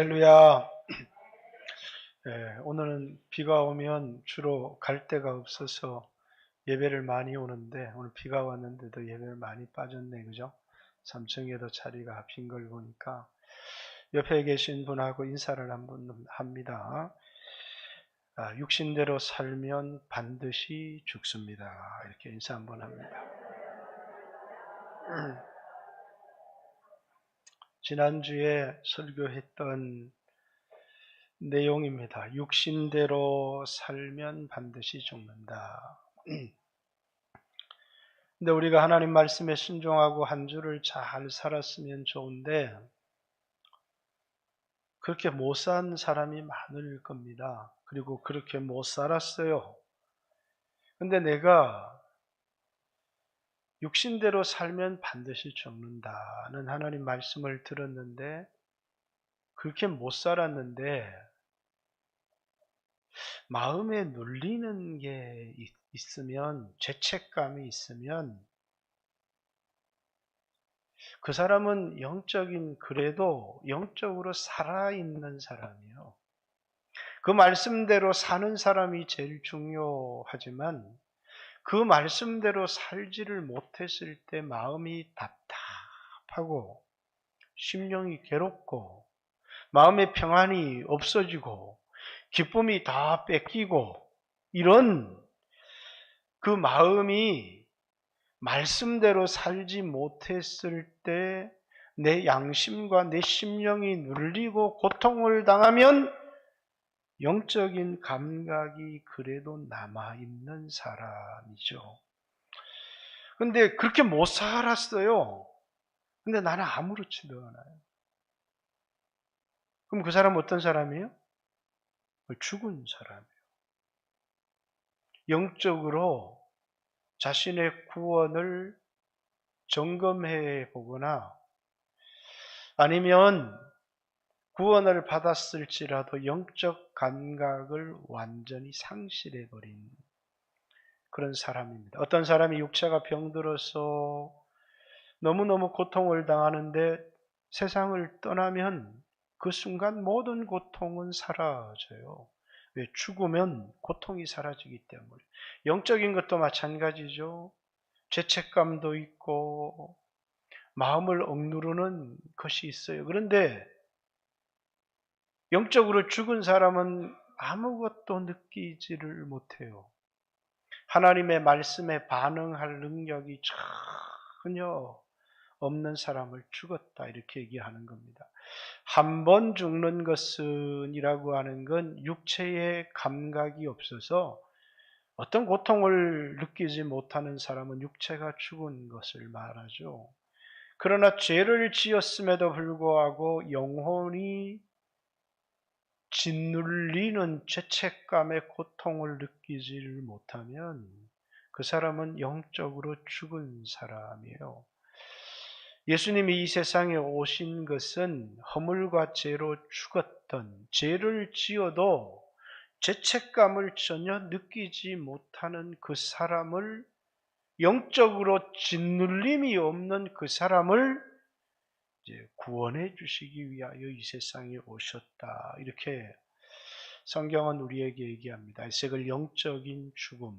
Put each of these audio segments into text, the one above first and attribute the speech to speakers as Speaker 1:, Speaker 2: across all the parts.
Speaker 1: 할렐루야. 오늘은 비가 오면 주로 갈 데가 없어서 예배를 많이 오는데 오늘 비가 왔는데도 예배를 많이 빠졌네, 그죠? 3층에도 자리가 빈 걸 보니까 옆에 계신 분하고 인사를 한번 합니다. 육신대로 살면 반드시 죽습니다. 이렇게 인사 한번 합니다. 지난주에 설교했던 내용입니다. 육신대로 살면 반드시 죽는다. 근데 우리가 하나님 말씀에 순종하고 한 주를 잘 살았으면 좋은데 그렇게 못 산 사람이 많을 겁니다. 그리고 그렇게 못 살았어요. 근데 내가 육신대로 살면 반드시 죽는다는 하나님 말씀을 들었는데 그렇게 못 살았는데 마음에 눌리는 게 있으면, 죄책감이 있으면 그 사람은 그래도 영적으로 살아있는 사람이에요. 그 말씀대로 사는 사람이 제일 중요하지만 그 말씀대로 살지를 못했을 때 마음이 답답하고 심령이 괴롭고 마음의 평안이 없어지고 기쁨이 다 뺏기고 이런 그 마음이 말씀대로 살지 못했을 때 내 양심과 내 심령이 눌리고 고통을 당하면 영적인 감각이 그래도 남아있는 사람이죠. 근데 그렇게 못 살았어요. 근데 나는 아무렇지도 않아요. 그럼 그 사람은 어떤 사람이에요? 죽은 사람이에요. 영적으로 자신의 구원을 점검해 보거나 아니면 구원을 받았을지라도 영적 감각을 완전히 상실해버린 그런 사람입니다. 어떤 사람이 육체가 병들어서 너무너무 고통을 당하는데 세상을 떠나면 그 순간 모든 고통은 사라져요. 왜? 죽으면 고통이 사라지기 때문에. 영적인 것도 마찬가지죠. 죄책감도 있고 마음을 억누르는 것이 있어요. 그런데 영적으로 죽은 사람은 아무것도 느끼지를 못해요. 하나님의 말씀에 반응할 능력이 전혀 없는 사람을 죽었다 이렇게 얘기하는 겁니다. 한 번 죽는 것은 이라고 하는 건 육체의 감각이 없어서 어떤 고통을 느끼지 못하는 사람은 육체가 죽은 것을 말하죠. 그러나 죄를 지었음에도 불구하고 영혼이 짓눌리는 죄책감의 고통을 느끼지를 못하면 그 사람은 영적으로 죽은 사람이에요. 예수님이 이 세상에 오신 것은 허물과 죄로 죽었던, 죄를 지어도 죄책감을 전혀 느끼지 못하는 그 사람을, 영적으로 짓눌림이 없는 그 사람을 이제 구원해 주시기 위하여 이 세상에 오셨다. 이렇게 성경은 우리에게 얘기합니다. 이색을 영적인 죽음.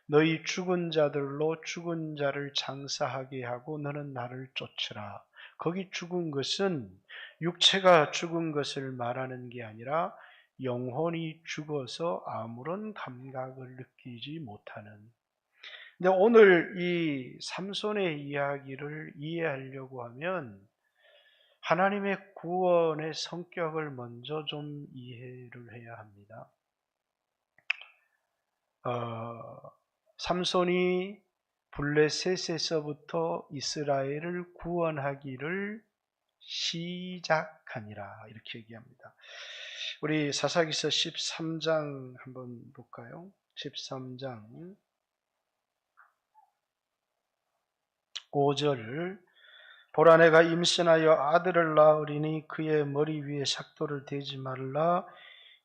Speaker 1: 너희 죽은 자들로 죽은 자를 장사하게 하고 너는 나를 쫓으라. 거기 죽은 것은 육체가 죽은 것을 말하는 게 아니라 영혼이 죽어서 아무런 감각을 느끼지 못하는. 근데 오늘 이 삼손의 이야기를 이해하려고 하면 하나님의 구원의 성격을 먼저 좀 이해를 해야 합니다. 삼손이 블레셋에서부터 이스라엘을 구원하기를 시작하니라 이렇게 얘기합니다. 우리 사사기서 13장 한번 볼까요? 13장 5절 보라 내가 임신하여 아들을 낳으리니 그의 머리 위에 삭도를 대지 말라.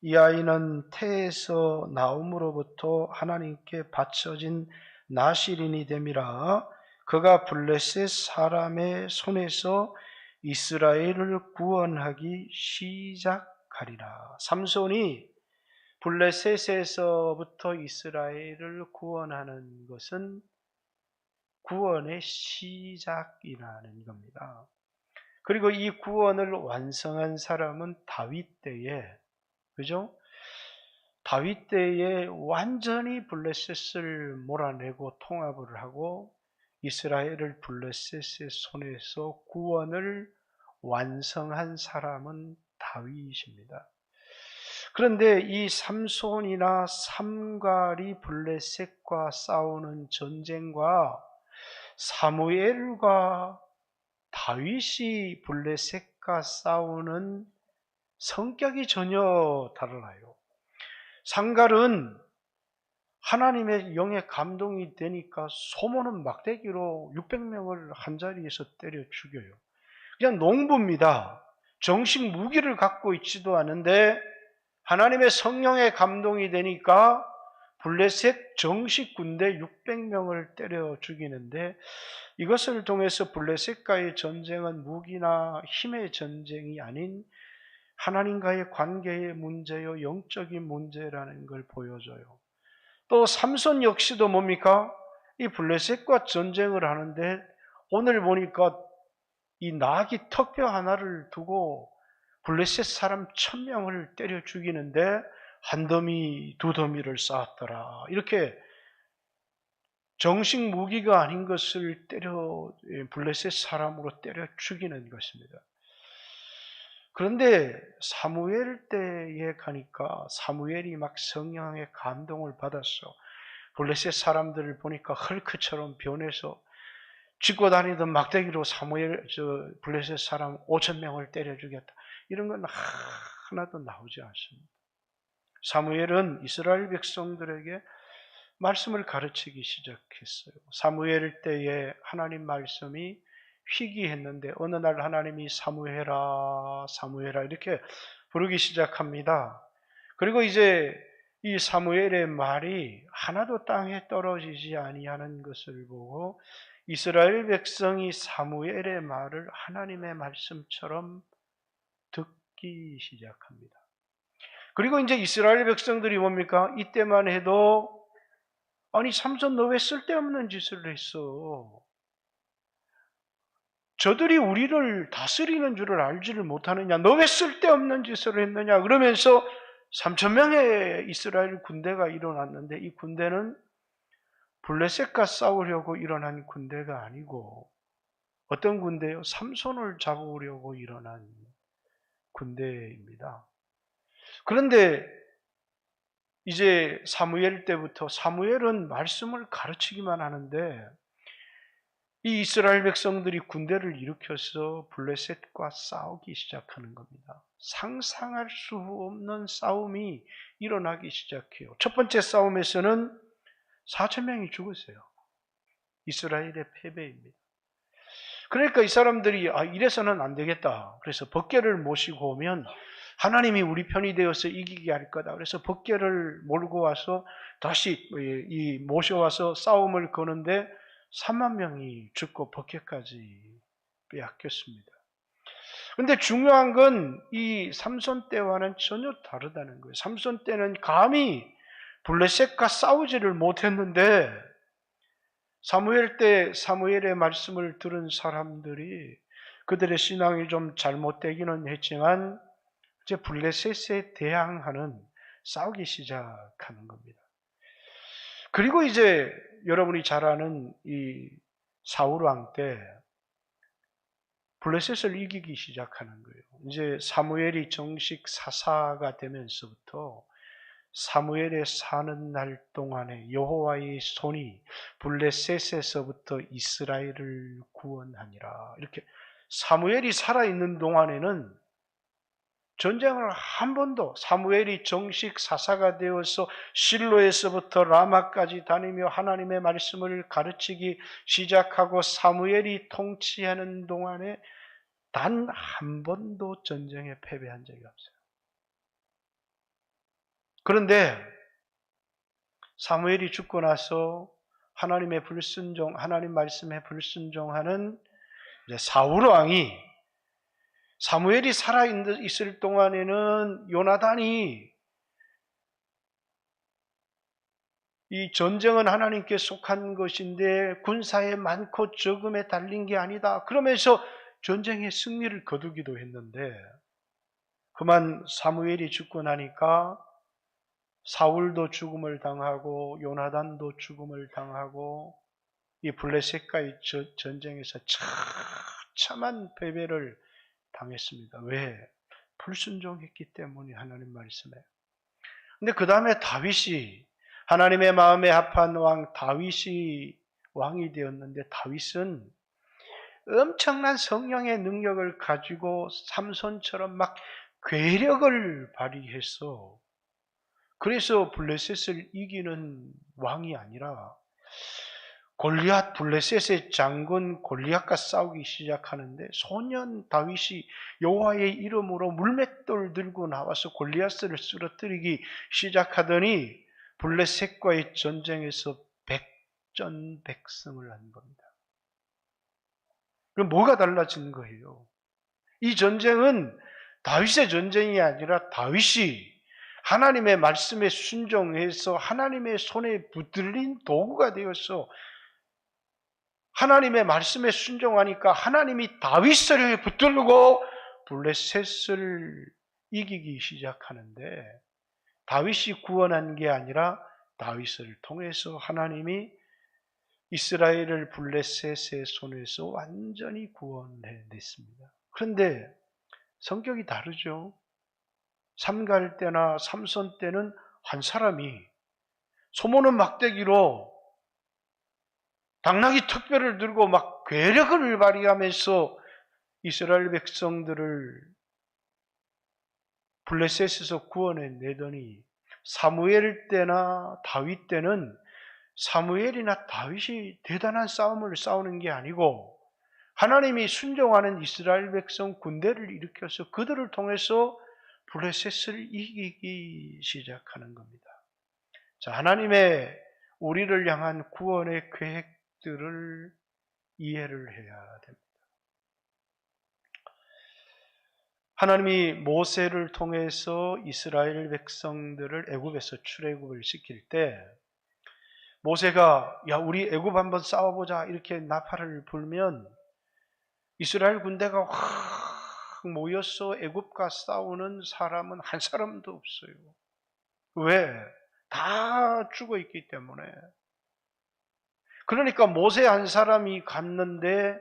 Speaker 1: 이 아이는 태에서 나옴으로부터 하나님께 바쳐진 나실인이 됨이라. 그가 블레셋 사람의 손에서 이스라엘을 구원하기 시작하리라. 삼손이 블레셋에서부터 이스라엘을 구원하는 것은 구원의 시작이라는 겁니다. 그리고 이 구원을 완성한 사람은 다윗 때에, 그죠? 다윗 때에 완전히 블레셋을 몰아내고 통합을 하고 이스라엘을 블레셋의 손에서 구원을 완성한 사람은 다윗입니다. 그런데 이 삼손이나 삼갈이 블레셋과 싸우는 전쟁과 사무엘과 다윗이 블레셋과 싸우는 성격이 전혀 달라요. 삼갈은 하나님의 영에 감동이 되니까 소모는 막대기로 600명을 한자리에서 때려 죽여요. 그냥 농부입니다. 정식 무기를 갖고 있지도 않은데 하나님의 성령에 감동이 되니까 블레셋 정식 군대 600명을 때려 죽이는데, 이것을 통해서 블레셋과의 전쟁은 무기나 힘의 전쟁이 아닌 하나님과의 관계의 문제요, 영적인 문제라는 걸 보여줘요. 또 삼손 역시도 뭡니까? 이 블레셋과 전쟁을 하는데 오늘 보니까 이 나귀 턱뼈 하나를 두고 블레셋 사람 1000명을 때려 죽이는데 한 더미 두 더미를 쌓았더라. 이렇게 정식 무기가 아닌 것을 블레셋 사람으로 때려 죽이는 것입니다. 그런데 사무엘 때에 가니까 사무엘이 막 성령의 감동을 받았어. 블레셋 사람들을 보니까 헐크처럼 변해서 짚고 다니던 막대기로 블레셋 사람 5,000명을 때려 죽였다. 이런 건 하나도 나오지 않습니다. 사무엘은 이스라엘 백성들에게 말씀을 가르치기 시작했어요. 사무엘 때에 하나님 말씀이 희귀했는데 어느 날 하나님이 사무엘아 사무엘아 이렇게 부르기 시작합니다. 그리고 이제 이 사무엘의 말이 하나도 땅에 떨어지지 아니하는 것을 보고 이스라엘 백성이 사무엘의 말을 하나님의 말씀처럼 듣기 시작합니다. 그리고 이제 이스라엘 백성들이 뭡니까? 이때만 해도 아니 삼손 너 왜 쓸데없는 짓을 했어? 저들이 우리를 다스리는 줄을 알지를 못하느냐? 너 왜 쓸데없는 짓을 했느냐? 그러면서 3,000명의 이스라엘 군대가 일어났는데 이 군대는 블레셋과 싸우려고 일어난 군대가 아니고 어떤 군대요? 삼손을 잡으려고 일어난 군대입니다. 그런데 이제 사무엘 때부터 사무엘은 말씀을 가르치기만 하는데 이 이스라엘 백성들이 군대를 일으켜서 블레셋과 싸우기 시작하는 겁니다. 상상할 수 없는 싸움이 일어나기 시작해요. 첫 번째 싸움에서는 4,000명이 죽었어요. 이스라엘의 패배입니다. 그러니까 이 사람들이 이래서는 안 되겠다. 그래서 법궤를 모시고 오면 하나님이 우리 편이 되어서 이기게 할 거다. 그래서 법궤를 몰고 와서 다시 모셔와서 싸움을 거는데 3만 명이 죽고 법궤까지 빼앗겼습니다. 그런데 중요한 건 이 삼손 때와는 전혀 다르다는 거예요. 삼손 때는 감히 블레셋과 싸우지를 못했는데 사무엘 때 사무엘의 말씀을 들은 사람들이 그들의 신앙이 좀 잘못되기는 했지만 이제 블레셋에 대항하는 싸우기 시작하는 겁니다. 그리고 이제 여러분이 잘 아는 이 사울 왕 때 블레셋을 이기기 시작하는 거예요. 이제 사무엘이 정식 사사가 되면서부터 사무엘의 사는 날 동안에 여호와의 손이 블레셋에서부터 이스라엘을 구원하니라. 이렇게 사무엘이 살아있는 동안에는 전쟁을 한 번도 사무엘이 정식 사사가 되어서 실로에서부터 라마까지 다니며 하나님의 말씀을 가르치기 시작하고 사무엘이 통치하는 동안에 단 한 번도 전쟁에 패배한 적이 없어요. 그런데 사무엘이 죽고 나서 하나님 말씀에 불순종하는 이제 사울 왕이 사무엘이 살아 있을 동안에는 요나단이 이 전쟁은 하나님께 속한 것인데 군사의 많고 적음에 달린 게 아니다. 그러면서 전쟁의 승리를 거두기도 했는데 그만 사무엘이 죽고 나니까 사울도 죽음을 당하고 요나단도 죽음을 당하고 이 블레셋과의 전쟁에서 처참한 패배를 당했습니다. 왜? 불순종했기 때문에 하나님 말씀에. 근데 그 다음에 다윗이 하나님의 마음에 합한 왕 다윗이 왕이 되었는데 다윗은 엄청난 성령의 능력을 가지고 삼손처럼 막 괴력을 발휘해서 그래서 블레셋을 이기는 왕이 아니라 골리앗 블레셋의 장군 골리앗과 싸우기 시작하는데 소년 다윗이 여호와의 이름으로 물맷돌 들고 나와서 골리앗을 쓰러뜨리기 시작하더니 블레셋과의 전쟁에서 백전백승을 한 겁니다. 그럼 뭐가 달라진 거예요? 이 전쟁은 다윗의 전쟁이 아니라 다윗이 하나님의 말씀에 순종해서 하나님의 손에 붙들린 도구가 되어서 하나님의 말씀에 순종하니까 하나님이 다윗을 붙들고 블레셋을 이기기 시작하는데 다윗이 구원한 게 아니라 다윗을 통해서 하나님이 이스라엘을 블레셋의 손에서 완전히 구원해냈습니다. 그런데 성격이 다르죠. 삼갈 때나 삼손 때는 한 사람이 소모는 막대기로 당나귀 턱뼈를 들고 막 괴력을 발휘하면서 이스라엘 백성들을 블레셋에서 구원해내더니 사무엘 때나 다윗 때는 사무엘이나 다윗이 대단한 싸움을 싸우는 게 아니고 하나님이 순종하는 이스라엘 백성 군대를 일으켜서 그들을 통해서 블레셋을 이기기 시작하는 겁니다. 자, 하나님의 우리를 향한 구원의 계획들을 이해를 해야 됩니다. 하나님이 모세를 통해서 이스라엘 백성들을 애굽에서 출애굽을 시킬 때 모세가 야 우리 애굽 한번 싸워보자 이렇게 나팔을 불면 이스라엘 군대가 확 모여서 애굽과 싸우는 사람은 한 사람도 없어요. 왜? 다 죽어 있기 때문에. 그러니까 모세 한 사람이 갔는데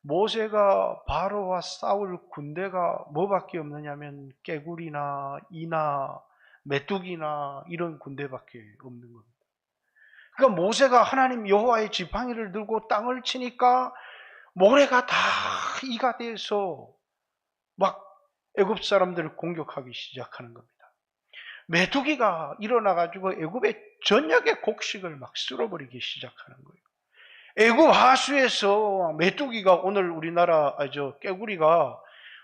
Speaker 1: 모세가 바로와 싸울 군대가 뭐밖에 없느냐면 깨구리나 이나 메뚜기나 이런 군대밖에 없는 겁니다. 그러니까 모세가 하나님 여호와의 지팡이를 들고 땅을 치니까 모래가 다 이가 돼서 막 애굽 사람들을 공격하기 시작하는 겁니다. 메뚜기가 일어나가지고 애굽의 전역의 곡식을 막 쓸어버리기 시작하는 거예요. 애굽 하수에서 메뚜기가 오늘 우리나라 깨구리가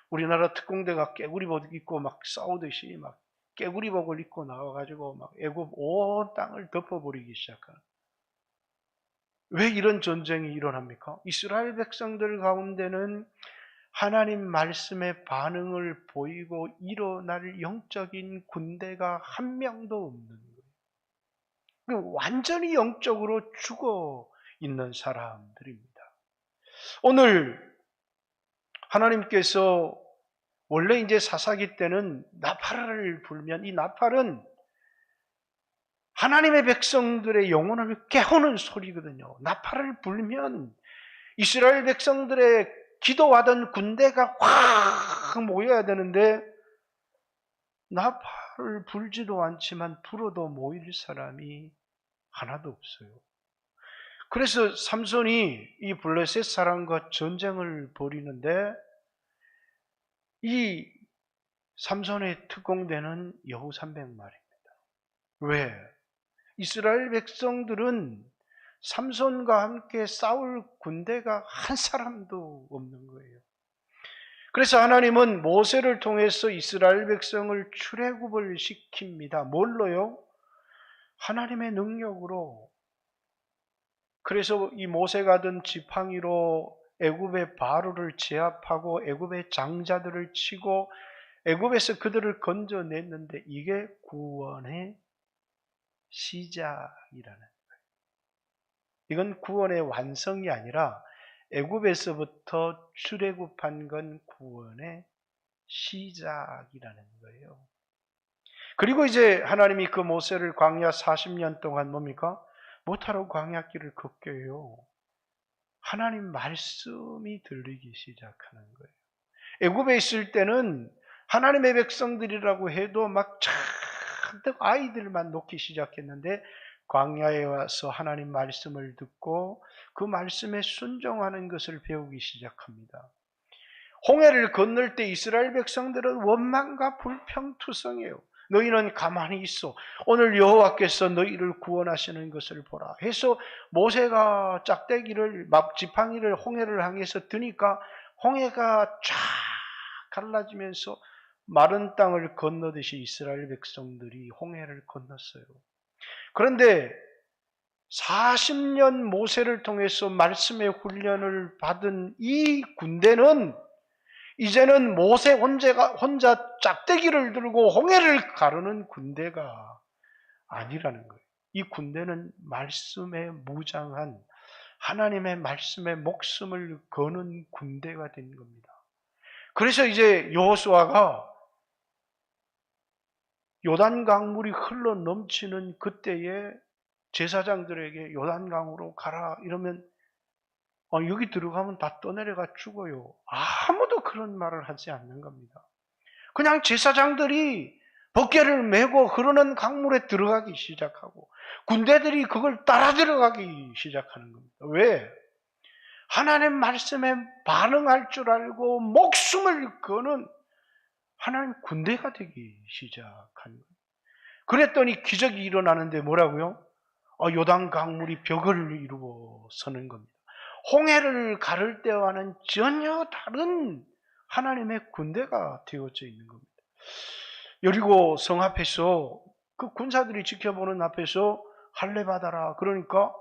Speaker 1: 우리나라 특공대가 깨구리복 입고 막 싸우듯이 막 깨구리복을 입고 나와가지고 막 애굽 온 땅을 덮어버리기 시작하는. 왜 이런 전쟁이 일어납니까? 이스라엘 백성들 가운데는 하나님 말씀의 반응을 보이고 일어날 영적인 군대가 한 명도 없는 거예요. 완전히 영적으로 죽어 있는 사람들입니다. 오늘 하나님께서 원래 이제 사사기 때는 나팔을 불면 이 나팔은 하나님의 백성들의 영혼을 깨우는 소리거든요. 나팔을 불면 이스라엘 백성들의 기도하던 군대가 확 모여야 되는데 나팔을 불지도 않지만 불어도 모일 사람이 하나도 없어요. 그래서 삼손이 이 블레셋 사람과 전쟁을 벌이는데 이 삼손의 특공대는 여우 300마리입니다. 왜? 이스라엘 백성들은 삼손과 함께 싸울 군대가 한 사람도 없는 거예요. 그래서 하나님은 모세를 통해서 이스라엘 백성을 출애굽을 시킵니다. 뭘로요? 하나님의 능력으로. 그래서 이 모세가 든 지팡이로 애굽의 바로를 제압하고 애굽의 장자들을 치고 애굽에서 그들을 건져냈는데 이게 구원의 시작이라는 거예요. 이건 구원의 완성이 아니라 애굽에서부터 출애굽한 건 구원의 시작이라는 거예요. 그리고 이제 하나님이 그 모세를 광야 40년 동안 뭡니까? 못하러 광야길을 걷게 해요. 하나님 말씀이 들리기 시작하는 거예요. 애굽에 있을 때는 하나님의 백성들이라고 해도 막 잔뜩 아이들만 놓기 시작했는데 광야에 와서 하나님 말씀을 듣고 그 말씀에 순종하는 것을 배우기 시작합니다. 홍해를 건널 때 이스라엘 백성들은 원망과 불평투성이에요. 너희는 가만히 있어. 오늘 여호와께서 너희를 구원하시는 것을 보라. 해서 모세가 짝대기를 지팡이를 홍해를 향해서 드니까 홍해가 쫙 갈라지면서 마른 땅을 건너듯이 이스라엘 백성들이 홍해를 건넜어요. 그런데 40년 모세를 통해서 말씀의 훈련을 받은 이 군대는 이제는 모세 혼자 짝대기를 들고 홍해를 가르는 군대가 아니라는 거예요. 이 군대는 말씀에 무장한 하나님의 말씀에 목숨을 거는 군대가 된 겁니다. 그래서 이제 여호수아가 요단 강물이 흘러 넘치는 그때에 제사장들에게 요단강으로 가라 이러면 여기 들어가면 다 떠내려가 죽어요. 아무도 그런 말을 하지 않는 겁니다. 그냥 제사장들이 법궤를 메고 흐르는 강물에 들어가기 시작하고 군대들이 그걸 따라 들어가기 시작하는 겁니다. 왜? 하나님 말씀에 반응할 줄 알고 목숨을 거는 하나님 군대가 되기 시작한 거예요. 그랬더니 기적이 일어나는데 뭐라고요? 요단 강물이 벽을 이루어 서는 겁니다. 홍해를 가를 때와는 전혀 다른 하나님의 군대가 되어져 있는 겁니다. 여리고 성 앞에서 그 군사들이 지켜보는 앞에서 할례 받아라. 그러니까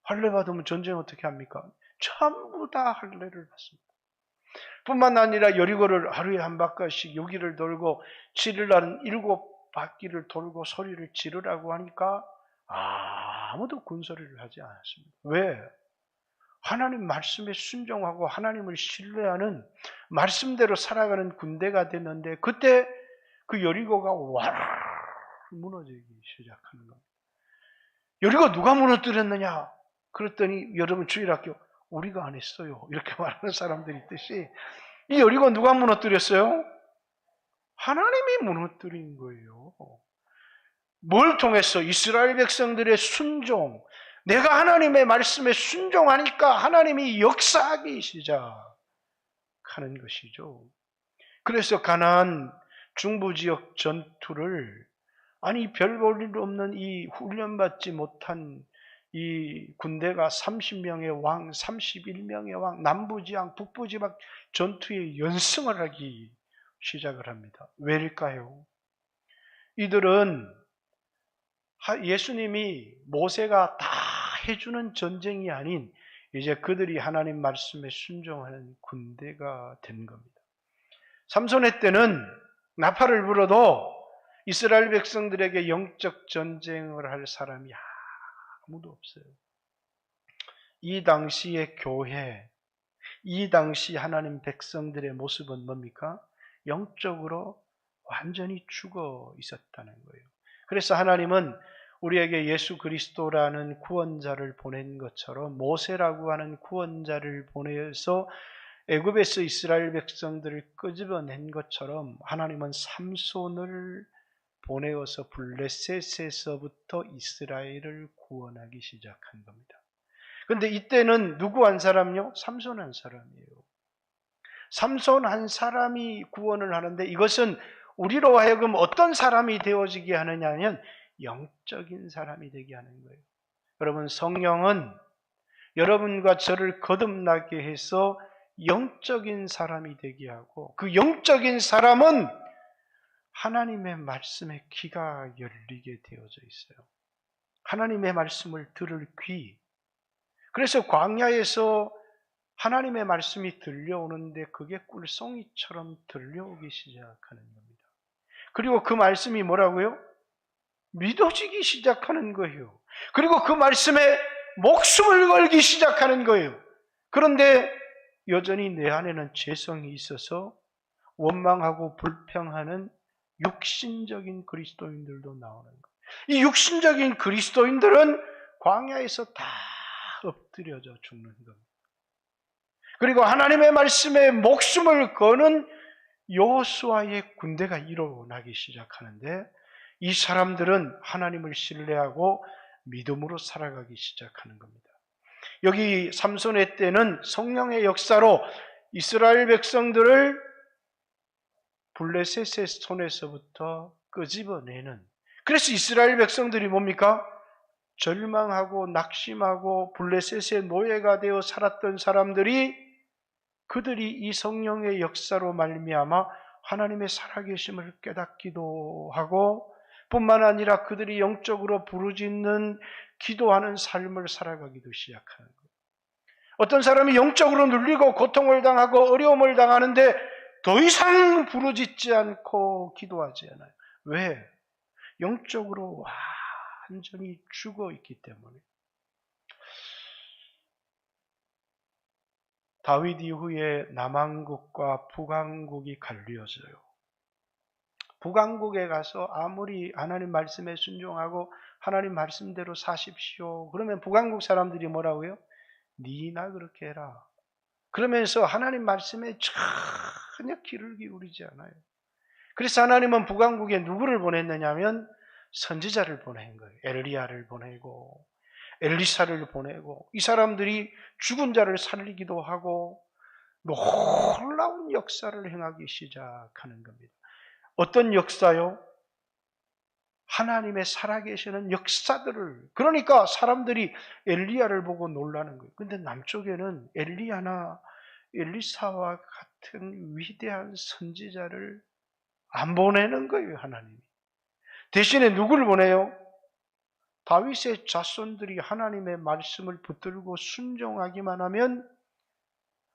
Speaker 1: 할례 받으면 전쟁 어떻게 합니까? 전부 다 할례를 받습니다. 뿐만 아니라 여리고를 하루에 한 바퀴씩 6일을 돌고 7일 날은 7바퀴를 돌고 소리를 지르라고 하니까 아무도 군소리를 하지 않았습니다. 왜? 하나님 말씀에 순종하고 하나님을 신뢰하는 말씀대로 살아가는 군대가 됐는데 그때 그 여리고가 와르르 무너지기 시작하는 겁니다. 여리고 누가 무너뜨렸느냐? 그랬더니 여러분 주일학교 우리가 안 했어요. 이렇게 말하는 사람들이 있듯이 이 여리고 누가 무너뜨렸어요? 하나님이 무너뜨린 거예요. 뭘 통해서? 이스라엘 백성들의 순종. 내가 하나님의 말씀에 순종하니까 하나님이 역사하기 시작하는 것이죠. 그래서 가나안 중부지역 전투를 별 볼 일 없는 이 훈련받지 못한 이 군대가 30명의 왕, 31명의 왕, 남부지방, 북부지방 전투에 연승을 하기 시작을 합니다. 왜일까요? 이들은 예수님이 모세가 다 해주는 전쟁이 아닌 이제 그들이 하나님 말씀에 순종하는 군대가 된 겁니다. 삼손의 때는 나팔을 불어도 이스라엘 백성들에게 영적 전쟁을 할 사람이 아무도 없어요. 이 당시의 교회, 이 당시 하나님 백성들의 모습은 뭡니까? 영적으로 완전히 죽어 있었다는 거예요. 그래서 하나님은 우리에게 예수 그리스도라는 구원자를 보낸 것처럼 모세라고 하는 구원자를 보내서 애굽에서 이스라엘 백성들을 끄집어낸 것처럼 하나님은 삼손을 보내어서 블레셋에서부터 이스라엘을 구원하기 시작한 겁니다. 그런데 이때는 누구 한 사람요? 삼손 한 사람이에요. 삼손 한 사람이 구원을 하는데 이것은 우리로 하여금 어떤 사람이 되어지게 하느냐면 영적인 사람이 되게 하는 거예요. 여러분, 성령은 여러분과 저를 거듭나게 해서 영적인 사람이 되게 하고 그 영적인 사람은 하나님의 말씀에 귀가 열리게 되어져 있어요. 하나님의 말씀을 들을 귀. 그래서 광야에서 하나님의 말씀이 들려오는데 그게 꿀송이처럼 들려오기 시작하는 겁니다. 그리고 그 말씀이 뭐라고요? 믿어지기 시작하는 거예요. 그리고 그 말씀에 목숨을 걸기 시작하는 거예요. 그런데 여전히 내 안에는 죄성이 있어서 원망하고 불평하는 육신적인 그리스도인들도 나오는 거예요. 이 육신적인 그리스도인들은 광야에서 다 엎드려져 죽는 겁니다. 그리고 하나님의 말씀에 목숨을 거는 여호수아의 군대가 일어나기 시작하는데 이 사람들은 하나님을 신뢰하고 믿음으로 살아가기 시작하는 겁니다. 여기 삼손의 때는 성령의 역사로 이스라엘 백성들을 블레셋의 손에서부터 끄집어내는, 그래서 이스라엘 백성들이 뭡니까? 절망하고 낙심하고 블레셋의 노예가 되어 살았던 사람들이 그들이 이 성령의 역사로 말미암아 하나님의 살아계심을 깨닫기도 하고 뿐만 아니라 그들이 영적으로 부르짖는 기도하는 삶을 살아가기도 시작하는 거예요. 어떤 사람이 영적으로 눌리고 고통을 당하고 어려움을 당하는데 더 이상 부르짖지 않고 기도하지 않아요. 왜? 영적으로 완전히 죽어 있기 때문에. 다윗 이후에 남왕국과 북왕국이 갈려져요. 북왕국에 가서 아무리 하나님 말씀에 순종하고 하나님 말씀대로 사십시오. 그러면 북왕국 사람들이 뭐라고요? 니나 그렇게 해라. 그러면서 하나님 말씀에 전혀 귀를 기울이지 않아요. 그래서 하나님은 북왕국에 누구를 보냈느냐면 선지자를 보낸 거예요. 엘리야를 보내고 엘리사를 보내고 이 사람들이 죽은 자를 살리기도 하고 놀라운 역사를 행하기 시작하는 겁니다. 어떤 역사요? 하나님의 살아계시는 역사들을, 그러니까 사람들이 엘리야를 보고 놀라는 거예요. 근데 남쪽에는 엘리야나 엘리사와 같은 위대한 선지자를 안 보내는 거예요, 하나님이. 대신에 누구를 보내요? 다윗의 자손들이 하나님의 말씀을 붙들고 순종하기만 하면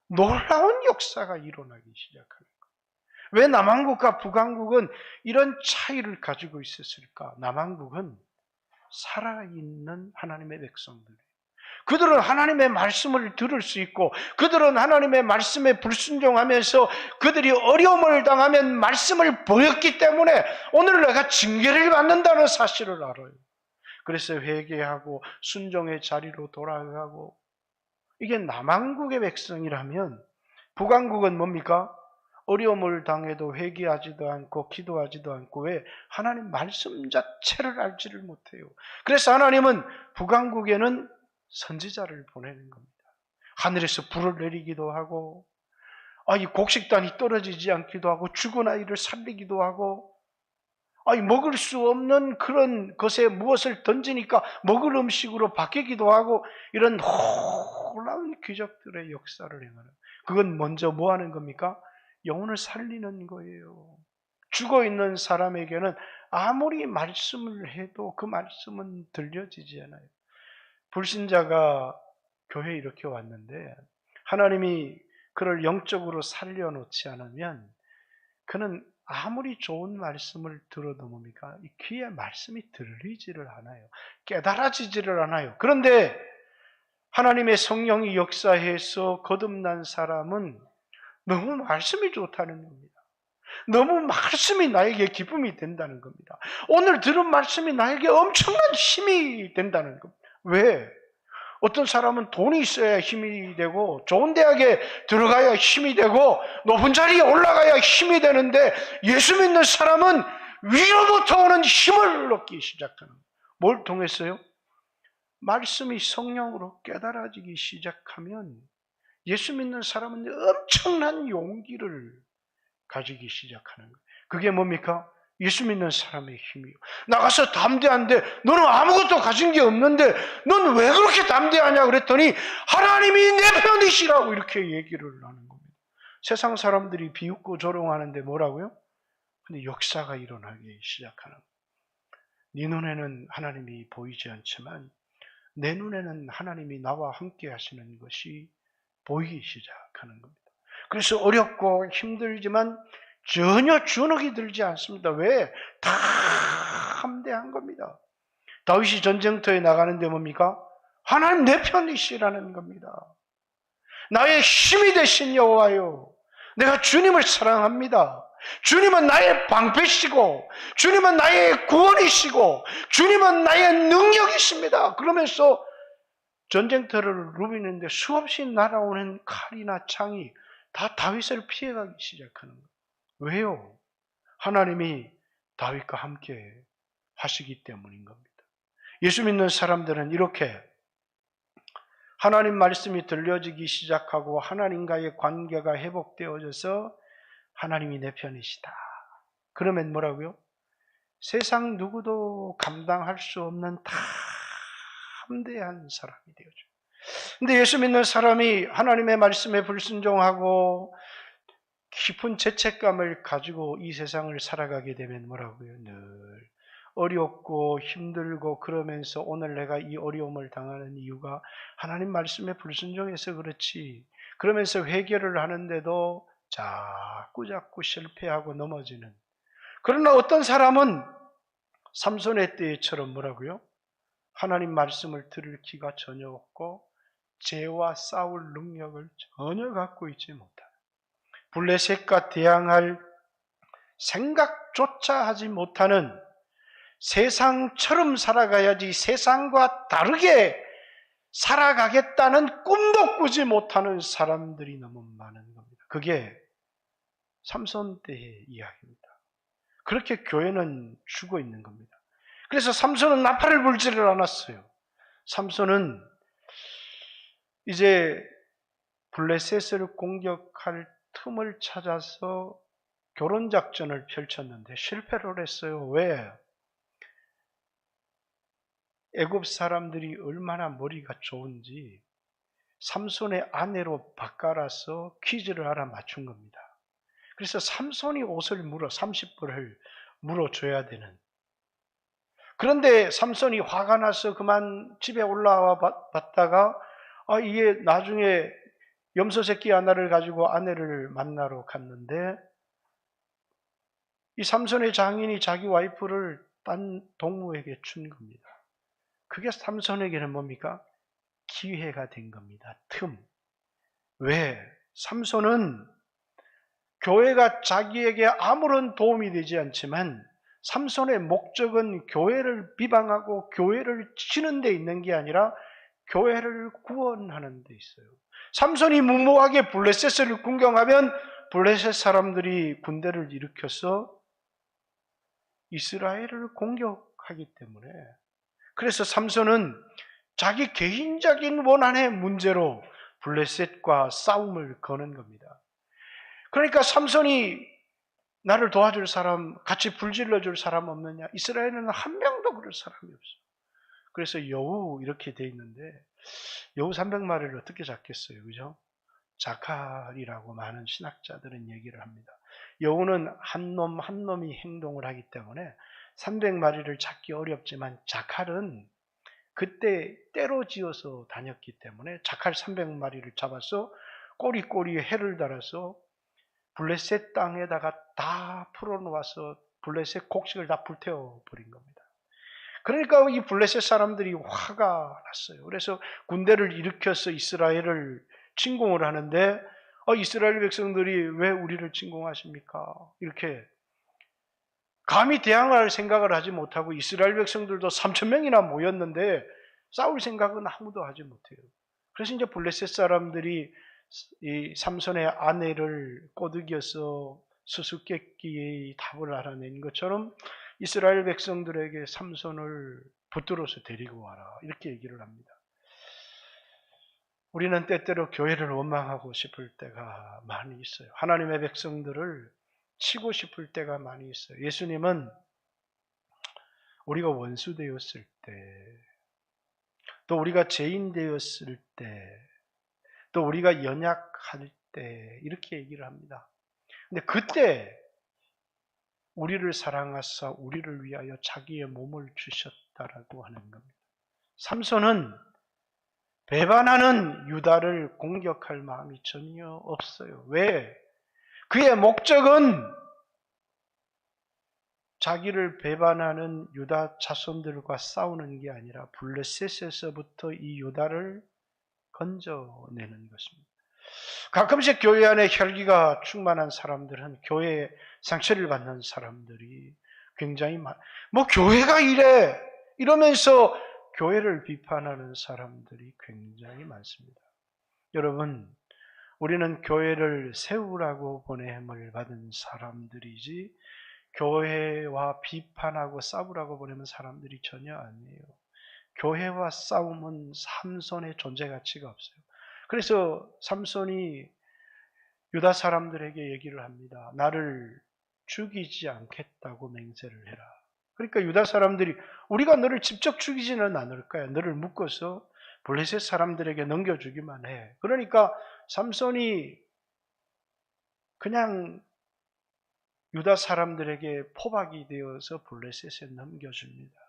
Speaker 1: 놀라운 역사가 일어나기 시작하는 거예요. 왜 남왕국과 북왕국은 이런 차이를 가지고 있었을까? 남왕국은 살아있는 하나님의 백성들이에요. 그들은 하나님의 말씀을 들을 수 있고 그들은 하나님의 말씀에 불순종하면서 그들이 어려움을 당하면 말씀을 보였기 때문에 오늘 내가 징계를 받는다는 사실을 알아요. 그래서 회개하고 순종의 자리로 돌아가고, 이게 남왕국의 백성이라면 북왕국은 뭡니까? 어려움을 당해도 회개하지도 않고 기도하지도 않고, 왜? 하나님 말씀 자체를 알지를 못해요. 그래서 하나님은 북왕국에는 선지자를 보내는 겁니다. 하늘에서 불을 내리기도 하고 이 곡식단이 떨어지지 않기도 하고 죽은 아이를 살리기도 하고 먹을 수 없는 그런 것에 무엇을 던지니까 먹을 음식으로 바뀌기도 하고, 이런 놀라운 기적들의 역사를 행하는, 그건 먼저 뭐 하는 겁니까? 영혼을 살리는 거예요. 죽어있는 사람에게는 아무리 말씀을 해도 그 말씀은 들려지지 않아요. 불신자가 교회에 이렇게 왔는데 하나님이 그를 영적으로 살려놓지 않으면 그는 아무리 좋은 말씀을 들어도 뭡니까? 이 귀에 말씀이 들리지를 않아요. 깨달아지지를 않아요. 그런데 하나님의 성령이 역사해서 거듭난 사람은 너무 말씀이 좋다는 겁니다. 너무 말씀이 나에게 기쁨이 된다는 겁니다. 오늘 들은 말씀이 나에게 엄청난 힘이 된다는 겁니다. 왜? 어떤 사람은 돈이 있어야 힘이 되고 좋은 대학에 들어가야 힘이 되고 높은 자리에 올라가야 힘이 되는데, 예수 믿는 사람은 위로부터 오는 힘을 얻기 시작하는 거예요. 뭘 통해서요? 말씀이 성령으로 깨달아지기 시작하면 예수 믿는 사람은 엄청난 용기를 가지기 시작하는 거예요. 그게 뭡니까? 예수 믿는 사람의 힘이요. 나가서 담대한데 너는 아무것도 가진 게 없는데 넌 왜 그렇게 담대하냐 그랬더니 하나님이 내 편이시라고 이렇게 얘기를 하는 겁니다. 세상 사람들이 비웃고 조롱하는데 뭐라고요? 근데 역사가 일어나기 시작하는 거예요. 네 눈에는 하나님이 보이지 않지만 내 눈에는 하나님이 나와 함께 하시는 것이 보이기 시작하는 겁니다. 그래서 어렵고 힘들지만 전혀 주눅이 들지 않습니다. 왜? 다 함대한 겁니다. 다윗이 전쟁터에 나가는데 뭡니까? 하나님 내 편이시라는 겁니다. 나의 힘이 되신 여호와요, 내가 주님을 사랑합니다. 주님은 나의 방패시고 주님은 나의 구원이시고 주님은 나의 능력이십니다. 그러면서 전쟁터를 누비는데 수없이 날아오는 칼이나 창이 다 다윗을 피해가기 시작하는 거예요. 왜요? 하나님이 다윗과 함께 하시기 때문인 겁니다. 예수 믿는 사람들은 이렇게 하나님 말씀이 들려지기 시작하고 하나님과의 관계가 회복되어져서 하나님이 내 편이시다. 그러면 뭐라고요? 세상 누구도 감당할 수 없는 담대한 사람이 되어져. 근데 예수 믿는 사람이 하나님의 말씀에 불순종하고 깊은 죄책감을 가지고 이 세상을 살아가게 되면 뭐라고요? 늘 어렵고 힘들고 그러면서 오늘 내가 이 어려움을 당하는 이유가 하나님 말씀에 불순종해서 그렇지. 그러면서 회개를 하는데도 자꾸 실패하고 넘어지는. 그러나 어떤 사람은 삼손의 때처럼 뭐라고요? 하나님 말씀을 들을 기가 전혀 없고 죄와 싸울 능력을 전혀 갖고 있지 못하는, 블레셋과 대항할 생각조차 하지 못하는, 세상처럼 살아가야지 세상과 다르게 살아가겠다는 꿈도 꾸지 못하는 사람들이 너무 많은 겁니다. 그게 삼손 때의 이야기입니다. 그렇게 교회는 죽어 있는 겁니다. 그래서 삼손은 나팔을 불지를 않았어요. 삼손은 이제 블레셋을 공격할 틈을 찾아서 결혼작전을 펼쳤는데 실패를 했어요. 왜? 애굽 사람들이 얼마나 머리가 좋은지 삼손의 아내로 바꿔라서 퀴즈를 하나 맞춘 겁니다. 그래서 삼손이 옷을 30벌을 물어줘야 되는. 그런데 삼손이 화가 나서 그만 집에 올라와 봤다가 이게 나중에 염소 새끼 하나를 가지고 아내를 만나러 갔는데 이 삼손의 장인이 자기 와이프를 딴 동무에게 준 겁니다. 그게 삼손에게는 뭡니까? 기회가 된 겁니다. 틈. 왜? 삼손은 교회가 자기에게 아무런 도움이 되지 않지만 삼손의 목적은 교회를 비방하고 교회를 치는 데 있는 게 아니라 교회를 구원하는 데 있어요. 삼손이 무모하게 블레셋을 공격하면 블레셋 사람들이 군대를 일으켜서 이스라엘을 공격하기 때문에, 그래서 삼손은 자기 개인적인 원한의 문제로 블레셋과 싸움을 거는 겁니다. 그러니까 삼손이 나를 도와줄 사람, 같이 불질러줄 사람 없느냐? 이스라엘에는 한 명도 그럴 사람이 없어요. 그래서 여우 이렇게 돼 있는데 여우 300마리를 어떻게 잡겠어요? 그죠? 자칼이라고 많은 신학자들은 얘기를 합니다. 여우는 한 놈이 행동을 하기 때문에 300마리를 잡기 어렵지만 자칼은 그때 때로 지어서 다녔기 때문에 자칼 300마리를 잡아서 꼬리꼬리에 해를 달아서 블레셋 땅에다가 다 풀어놓아서 블레셋 곡식을 다 불태워버린 겁니다. 그러니까 이 블레셋 사람들이 화가 났어요. 그래서 군대를 일으켜서 이스라엘을 침공을 하는데 이스라엘 백성들이 왜 우리를 침공하십니까? 이렇게 감히 대항할 생각을 하지 못하고 이스라엘 백성들도 3,000명이나 모였는데 싸울 생각은 아무도 하지 못해요. 그래서 이제 블레셋 사람들이 이 삼손의 아내를 꼬드겨서 수수께끼의 답을 알아낸 것처럼 이스라엘 백성들에게 삼손을 붙들어서 데리고 와라 이렇게 얘기를 합니다. 우리는 때때로 교회를 원망하고 싶을 때가 많이 있어요. 하나님의 백성들을 치고 싶을 때가 많이 있어요. 예수님은 우리가 원수 되었을 때, 또 우리가 죄인 되었을 때, 또 우리가 연약할 때 이렇게 얘기를 합니다. 근데 그때 우리를 사랑하사 우리를 위하여 자기의 몸을 주셨다라고 하는 겁니다. 삼손은 배반하는 유다를 공격할 마음이 전혀 없어요. 왜? 그의 목적은 자기를 배반하는 유다 자손들과 싸우는 게 아니라 블레셋에서부터 이 유다를 건져내는 것입니다. 가끔씩 교회 안에 혈기가 충만한 사람들은 교회에 상처를 받는 사람들이 굉장히 뭐 교회가 이래 이러면서 교회를 비판하는 사람들이 굉장히 많습니다. 여러분, 우리는 교회를 세우라고 보냄을 받은 사람들이지 교회와 비판하고 싸우라고 보내는 사람들이 전혀 아니에요. 교회와 싸움은 삼손의 존재 가치가 없어요. 그래서 삼손이 유다 사람들에게 얘기를 합니다. 나를 죽이지 않겠다고 맹세를 해라. 그러니까 유다 사람들이 우리가 너를 직접 죽이지는 않을 거야. 너를 묶어서 블레셋 사람들에게 넘겨주기만 해. 그러니까 삼손이 그냥 유다 사람들에게 포박이 되어서 블레셋에 넘겨줍니다.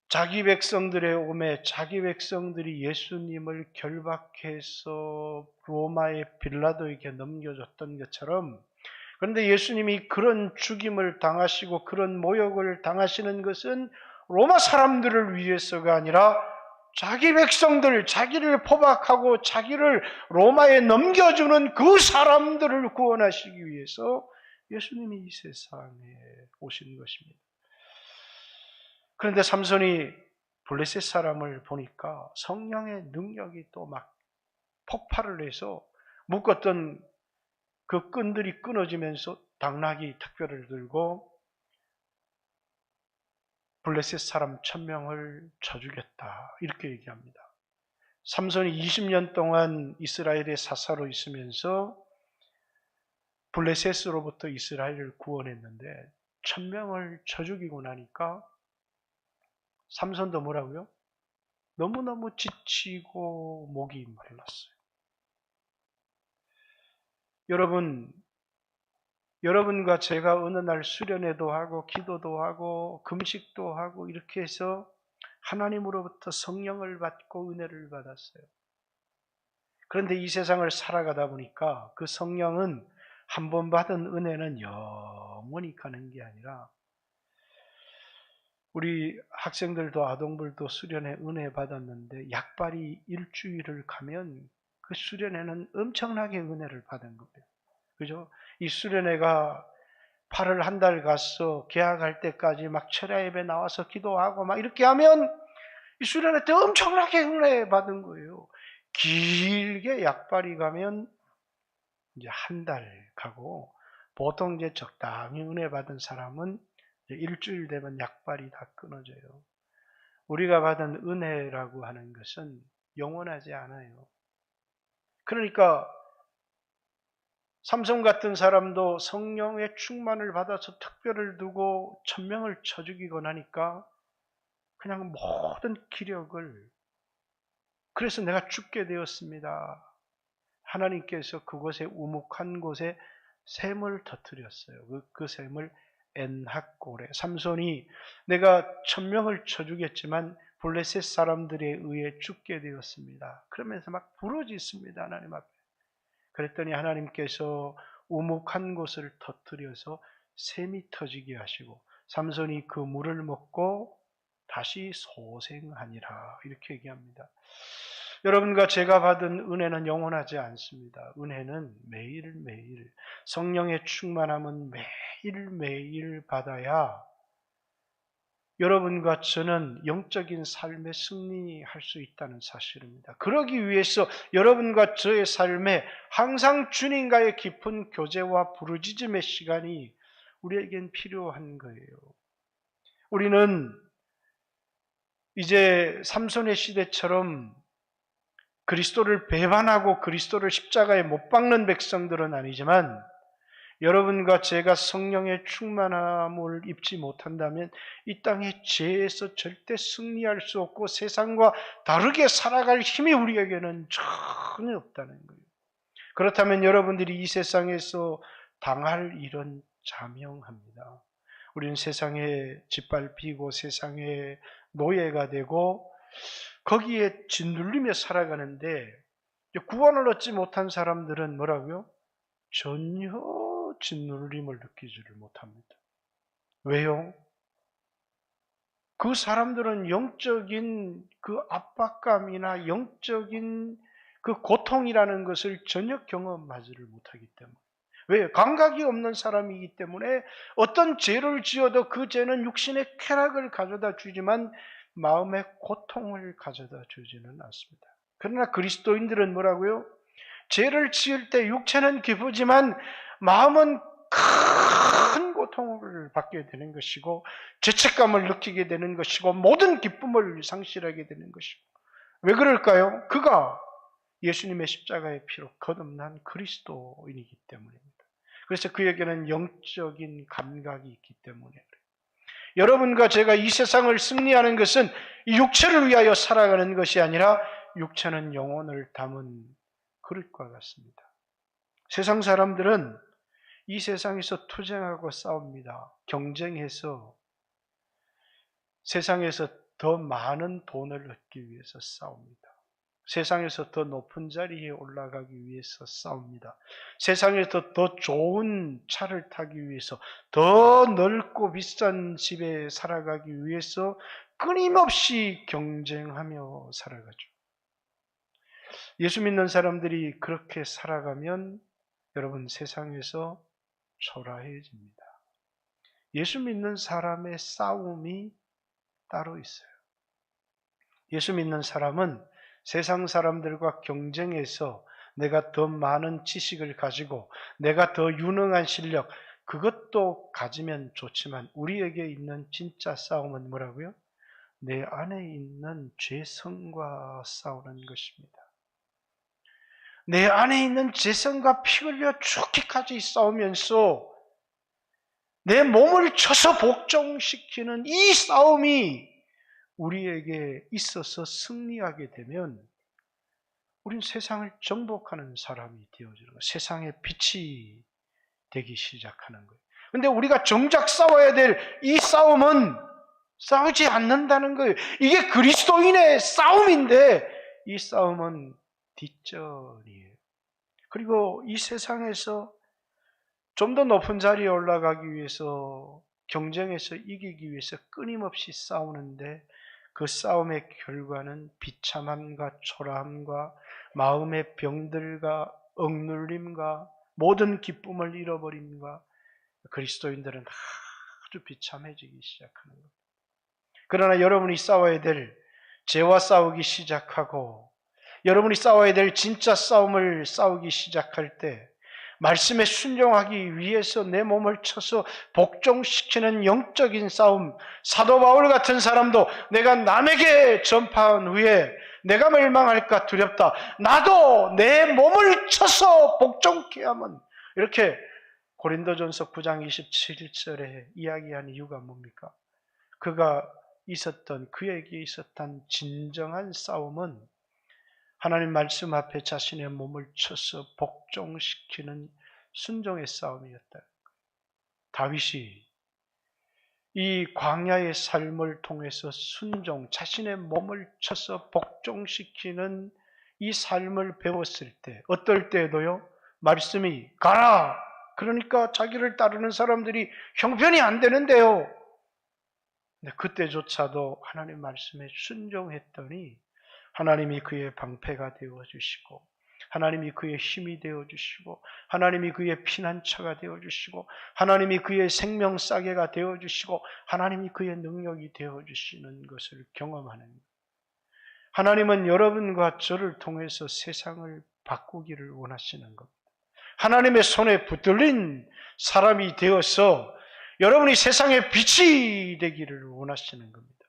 Speaker 1: 자기 백성들의 오매 자기 백성들이 예수님을 결박해서 로마의 빌라도에게 넘겨줬던 것처럼, 그런데 예수님이 그런 죽임을 당하시고 그런 모욕을 당하시는 것은 로마 사람들을 위해서가 아니라 자기 백성들, 자기를 포박하고 자기를 로마에 넘겨주는 그 사람들을 구원하시기 위해서 예수님이 이 세상에 오신 것입니다. 그런데 삼손이 블레셋 사람을 보니까 성령의 능력이 또 막 폭발을 해서 묶었던 그 끈들이 끊어지면서 당나귀 특별을 들고 블레셋 사람 1000명을 쳐 죽였다. 이렇게 얘기합니다. 삼손이 20년 동안 이스라엘의 사사로 있으면서 블레셋으로부터 이스라엘을 구원했는데 1000명을 쳐 죽이고 나니까 삼손도 뭐라고요? 너무너무 지치고 목이 말랐어요. 여러분과 제가 어느 날 수련회도 하고 기도도 하고 금식도 하고 이렇게 해서 하나님으로부터 성령을 받고 은혜를 받았어요. 그런데 이 세상을 살아가다 보니까 그 성령은 한 번 받은 은혜는 영원히 가는 게 아니라, 우리 학생들도 아동들도 수련회 은혜 받았는데 약발이 일주일을 가면 그 수련회는 엄청나게 은혜를 받은 거예요. 그죠? 이 수련회가 8월 한 달 가서 개학할 때까지 막 철야 예배 나와서 기도하고 막 이렇게 하면 이 수련회 때 엄청나게 은혜 받은 거예요. 길게 약발이 가면 이제 한 달 가고, 보통 이제 적당히 은혜 받은 사람은 일주일 되면 약발이 다 끊어져요. 우리가 받은 은혜라고 하는 것은 영원하지 않아요. 그러니까 삼손 같은 사람도 성령의 충만을 받아서 특별을 두고 1000명을 쳐 죽이고 나니까 그냥 모든 기력을, 그래서 내가 죽게 되었습니다. 하나님께서 그곳에 우묵한 곳에 샘을 터뜨렸어요. 그 샘을 엔학고레. 삼손이 내가 1000명을 쳐 죽였지만 블레셋 사람들에 의해 죽게 되었습니다. 그러면서 막 부르짖습니다. 하나님 앞에. 그랬더니 하나님께서 우묵한 곳을 터뜨려서 샘이 터지게 하시고 삼손이 그 물을 먹고 다시 소생하니라. 이렇게 얘기합니다. 여러분과 제가 받은 은혜는 영원하지 않습니다. 은혜는 매일매일, 성령의 충만함은 매일매일 받아야 여러분과 저는 영적인 삶에 승리할 수 있다는 사실입니다. 그러기 위해서 여러분과 저의 삶에 항상 주님과의 깊은 교제와 부르짖음의 시간이 우리에겐 필요한 거예요. 우리는 이제 삼손의 시대처럼 그리스도를 배반하고 그리스도를 십자가에 못 박는 백성들은 아니지만, 여러분과 제가 성령의 충만함을 입지 못한다면 이 땅의 죄에서 절대 승리할 수 없고 세상과 다르게 살아갈 힘이 우리에게는 전혀 없다는 거예요. 그렇다면 여러분들이 이 세상에서 당할 일은 자명합니다. 우리는 세상에 짓밟히고 세상의 노예가 되고 거기에 짓눌리며 살아가는데 구원을 얻지 못한 사람들은 뭐라고요? 전혀 짓눌림을 느끼지를 못합니다. 왜요? 그 사람들은 영적인 그 압박감이나 영적인 그 고통이라는 것을 전혀 경험하지를 못하기 때문에. 왜? 감각이 없는 사람이기 때문에 어떤 죄를 지어도 그 죄는 육신의 쾌락을 가져다 주지만 마음의 고통을 가져다 주지는 않습니다. 그러나 그리스도인들은 뭐라고요? 죄를 지을 때 육체는 기쁘지만 마음은 큰 고통을 받게 되는 것이고 죄책감을 느끼게 되는 것이고 모든 기쁨을 상실하게 되는 것이고. 왜 그럴까요? 그가 예수님의 십자가의 피로 거듭난 그리스도인이기 때문입니다. 그래서 그에게는 영적인 감각이 있기 때문에 그래요. 여러분과 제가 이 세상을 승리하는 것은 이 육체를 위하여 살아가는 것이 아니라 육체는 영혼을 담은 그릇과 같습니다. 세상 사람들은 이 세상에서 투쟁하고 싸웁니다. 경쟁해서 세상에서 더 많은 돈을 얻기 위해서 싸웁니다. 세상에서 더 높은 자리에 올라가기 위해서 싸웁니다. 세상에서 더 좋은 차를 타기 위해서, 더 넓고 비싼 집에 살아가기 위해서 끊임없이 경쟁하며 살아가죠. 예수 믿는 사람들이 그렇게 살아가면 여러분 세상에서 초라해집니다. 예수 믿는 사람의 싸움이 따로 있어요. 예수 믿는 사람은 세상 사람들과 경쟁해서 내가 더 많은 지식을 가지고 내가 더 유능한 실력, 그것도 가지면 좋지만 우리에게 있는 진짜 싸움은 뭐라고요? 내 안에 있는 죄성과 싸우는 것입니다. 내 안에 있는 죄성과 피 흘려 죽기까지 싸우면서 내 몸을 쳐서 복종시키는 이 싸움이 우리에게 있어서 승리하게 되면 우린 세상을 정복하는 사람이 되어지는 거예요. 세상의 빛이 되기 시작하는 거예요. 그런데 우리가 정작 싸워야 될 이 싸움은 싸우지 않는다는 거예요. 이게 그리스도인의 싸움인데 이 싸움은 뒷전이에요. 그리고 이 세상에서 좀 더 높은 자리에 올라가기 위해서 경쟁에서 이기기 위해서 끊임없이 싸우는데 그 싸움의 결과는 비참함과 초라함과 마음의 병들과 억눌림과 모든 기쁨을 잃어버림과 그리스도인들은 아주 비참해지기 시작하는 겁니다. 그러나 여러분이 싸워야 될 죄와 싸우기 시작하고 여러분이 싸워야 될 진짜 싸움을 싸우기 시작할 때 말씀에 순종하기 위해서 내 몸을 쳐서 복종시키는 영적인 싸움, 사도 바울 같은 사람도 내가 남에게 전파한 후에 내가 멸망할까 두렵다. 나도 내 몸을 쳐서 복종케 하면, 이렇게 고린도전서 9장 27절에 이야기한 이유가 뭡니까? 그에게 있었던 진정한 싸움은 하나님 말씀 앞에 자신의 몸을 쳐서 복종시키는 순종의 싸움이었다. 다윗이 이 광야의 삶을 통해서 자신의 몸을 쳐서 복종시키는 이 삶을 배웠을 때, 어떨 때에도요, 말씀이 가라! 그러니까 자기를 따르는 사람들이 형편이 안 되는데요. 근데 그때조차도 하나님 말씀에 순종했더니 하나님이 그의 방패가 되어주시고 하나님이 그의 힘이 되어주시고 하나님이 그의 피난처가 되어주시고 하나님이 그의 생명싸개가 되어주시고 하나님이 그의 능력이 되어주시는 것을 경험하는 거예요. 하나님은 여러분과 저를 통해서 세상을 바꾸기를 원하시는 겁니다. 하나님의 손에 붙들린 사람이 되어서 여러분이 세상의 빛이 되기를 원하시는 겁니다.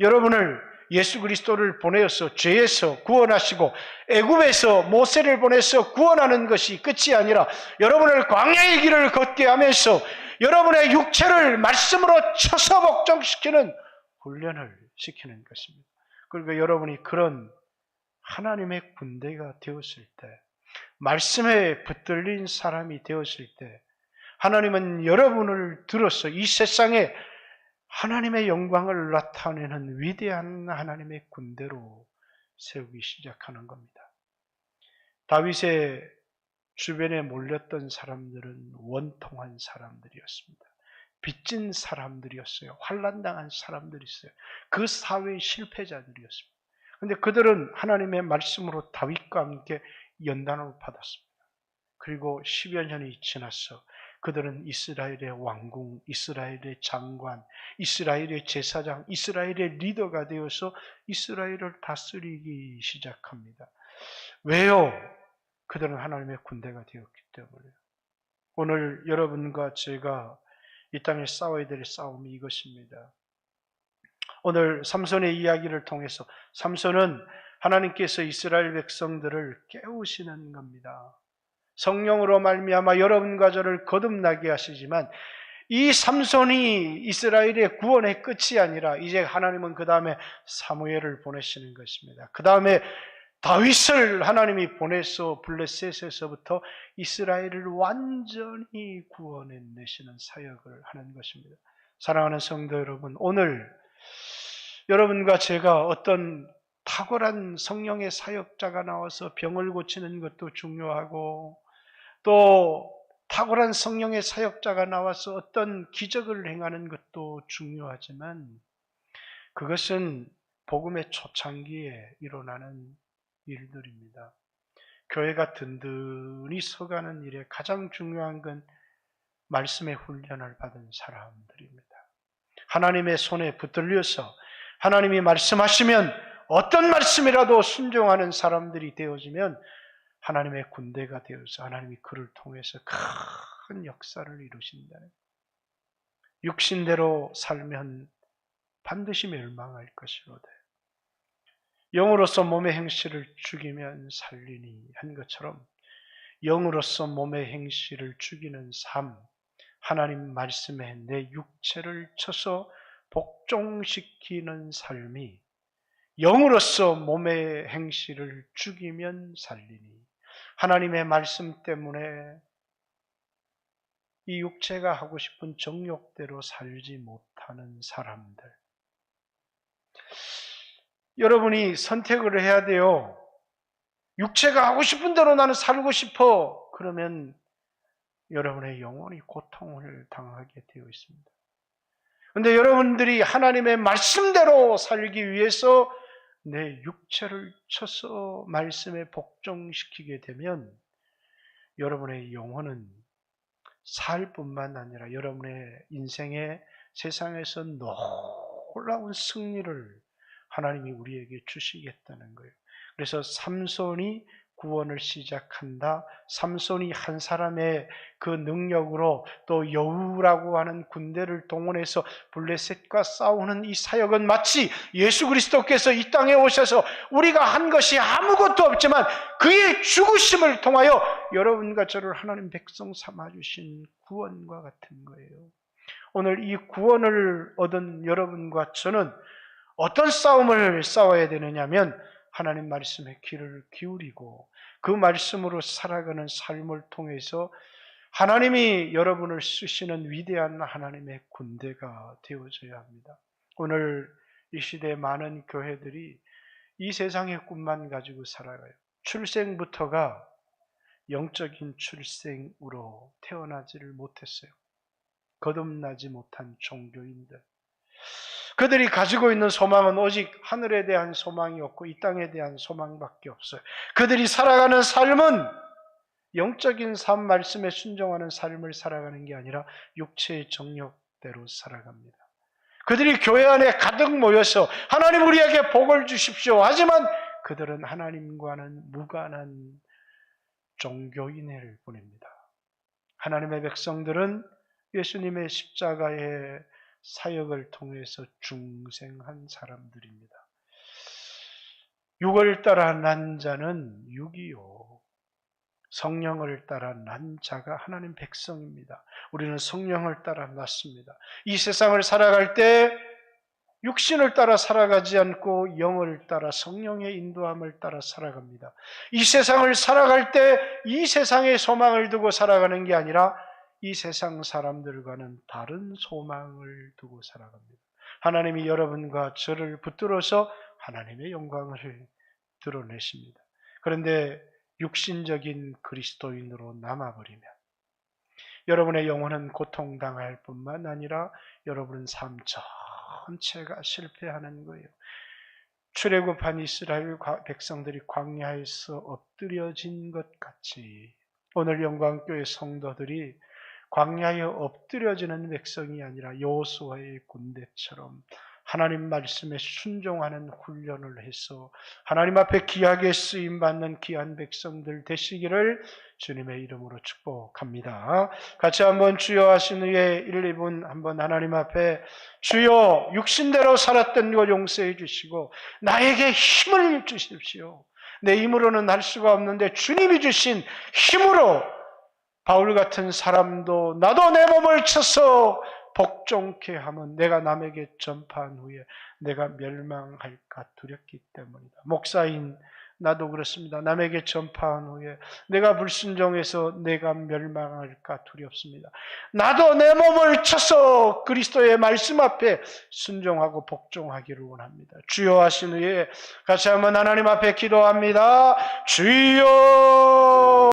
Speaker 1: 여러분을 예수 그리스도를 보내어서 죄에서 구원하시고 애굽에서 모세를 보내서 구원하는 것이 끝이 아니라 여러분을 광야의 길을 걷게 하면서 여러분의 육체를 말씀으로 쳐서 복종시키는 훈련을 시키는 것입니다. 그리고 여러분이 그런 하나님의 군대가 되었을 때, 말씀에 붙들린 사람이 되었을 때 하나님은 여러분을 들어서 이 세상에 하나님의 영광을 나타내는 위대한 하나님의 군대로 세우기 시작하는 겁니다. 다윗의 주변에 몰렸던 사람들은 원통한 사람들이었습니다. 빚진 사람들이었어요. 환난당한 사람들이었어요. 그 사회의 실패자들이었습니다. 그런데 그들은 하나님의 말씀으로 다윗과 함께 연단을 받았습니다. 그리고 10여 년이 지나서 그들은 이스라엘의 왕궁, 이스라엘의 장관, 이스라엘의 제사장, 이스라엘의 리더가 되어서 이스라엘을 다스리기 시작합니다. 왜요? 그들은 하나님의 군대가 되었기 때문에요. 오늘 여러분과 제가 이 땅에 싸워야 될 싸움이 이것입니다. 오늘 삼손의 이야기를 통해서 삼손은 하나님께서 이스라엘 백성들을 깨우시는 겁니다. 성령으로 말미암아 여러분과 저를 거듭나게 하시지만 이 삼손이 이스라엘의 구원의 끝이 아니라 이제 하나님은 그 다음에 사무엘을 보내시는 것입니다. 그 다음에 다윗을 하나님이 보내서 블레셋에서부터 이스라엘을 완전히 구원해내시는 사역을 하는 것입니다. 사랑하는 성도 여러분, 오늘 여러분과 제가 어떤 탁월한 성령의 사역자가 나와서 병을 고치는 것도 중요하고 또 탁월한 성령의 사역자가 나와서 어떤 기적을 행하는 것도 중요하지만 그것은 복음의 초창기에 일어나는 일들입니다. 교회가 든든히 서가는 일에 가장 중요한 건 말씀의 훈련을 받은 사람들입니다. 하나님의 손에 붙들려서 하나님이 말씀하시면 어떤 말씀이라도 순종하는 사람들이 되어지면 하나님의 군대가 되어서 하나님이 그를 통해서 큰 역사를 이루신다는, 육신대로 살면 반드시 멸망할 것이로되 영으로서 몸의 행실을 죽이면 살리니 한 것처럼 영으로서 몸의 행실을 죽이는 삶, 하나님 말씀에 내 육체를 쳐서 복종시키는 삶이 영으로서 몸의 행실을 죽이면 살리니, 하나님의 말씀 때문에 이 육체가 하고 싶은 정욕대로 살지 못하는 사람들, 여러분이 선택을 해야 돼요. 육체가 하고 싶은 대로 나는 살고 싶어. 그러면 여러분의 영혼이 고통을 당하게 되어 있습니다. 그런데 여러분들이 하나님의 말씀대로 살기 위해서 내 육체를 쳐서 말씀에 복종시키게 되면 여러분의 영혼은 살 뿐만 아니라 여러분의 인생의 세상에서 놀라운 승리를 하나님이 우리에게 주시겠다는 거예요. 그래서 삼손이 구원을 시작한다. 삼손이 한 사람의 그 능력으로 또 여우라고 하는 군대를 동원해서 블레셋과 싸우는 이 사역은 마치 예수 그리스도께서 이 땅에 오셔서 우리가 한 것이 아무것도 없지만 그의 죽으심을 통하여 여러분과 저를 하나님 백성 삼아주신 구원과 같은 거예요. 오늘 이 구원을 얻은 여러분과 저는 어떤 싸움을 싸워야 되느냐면 하나님 말씀에 귀를 기울이고 그 말씀으로 살아가는 삶을 통해서 하나님이 여러분을 쓰시는 위대한 하나님의 군대가 되어져야 합니다. 오늘 이 시대의 많은 교회들이 이 세상의 꿈만 가지고 살아가요. 출생부터가 영적인 출생으로 태어나지를 못했어요. 거듭나지 못한 종교인들, 그들이 가지고 있는 소망은 오직 하늘에 대한 소망이 없고 이 땅에 대한 소망밖에 없어요. 그들이 살아가는 삶은 영적인 삶 말씀에 순종하는 삶을 살아가는 게 아니라 육체의 정욕대로 살아갑니다. 그들이 교회 안에 가득 모여서 하나님 우리에게 복을 주십시오 하지만 그들은 하나님과는 무관한 종교인을 보냅니다. 하나님의 백성들은 예수님의 십자가의 사역을 통해서 중생한 사람들입니다. 육을 따라 난 자는 육이요, 성령을 따라 난 자가 하나님 백성입니다. 우리는 성령을 따라 났습니다. 이 세상을 살아갈 때 육신을 따라 살아가지 않고 영을 따라 성령의 인도함을 따라 살아갑니다. 이 세상을 살아갈 때 이 세상의 소망을 두고 살아가는 게 아니라 이 세상 사람들과는 다른 소망을 두고 살아갑니다. 하나님이 여러분과 저를 붙들어서 하나님의 영광을 드러내십니다. 그런데 육신적인 그리스도인으로 남아버리면 여러분의 영혼은 고통당할 뿐만 아니라 여러분은 삶 전체가 실패하는 거예요. 출애굽한 이스라엘 백성들이 광야에서 엎드려진 것 같이 오늘 영광교회 성도들이 광야에 엎드려지는 백성이 아니라 여호수아의 군대처럼 하나님 말씀에 순종하는 훈련을 해서 하나님 앞에 귀하게 쓰임받는 귀한 백성들 되시기를 주님의 이름으로 축복합니다. 같이 한번 주여 하신 후에 1, 2분 한번 하나님 앞에 주여 육신대로 살았던 것 용서해 주시고 나에게 힘을 주십시오. 내 힘으로는 할 수가 없는데 주님이 주신 힘으로 바울 같은 사람도 나도 내 몸을 쳐서 복종케 하면 내가 남에게 전파한 후에 내가 멸망할까 두렵기 때문이다. 목사인 나도 그렇습니다. 남에게 전파한 후에 내가 불순종해서 내가 멸망할까 두렵습니다. 나도 내 몸을 쳐서 그리스도의 말씀 앞에 순종하고 복종하기를 원합니다. 주여 하신 후에 같이 한번 하나님 앞에 기도합니다. 주여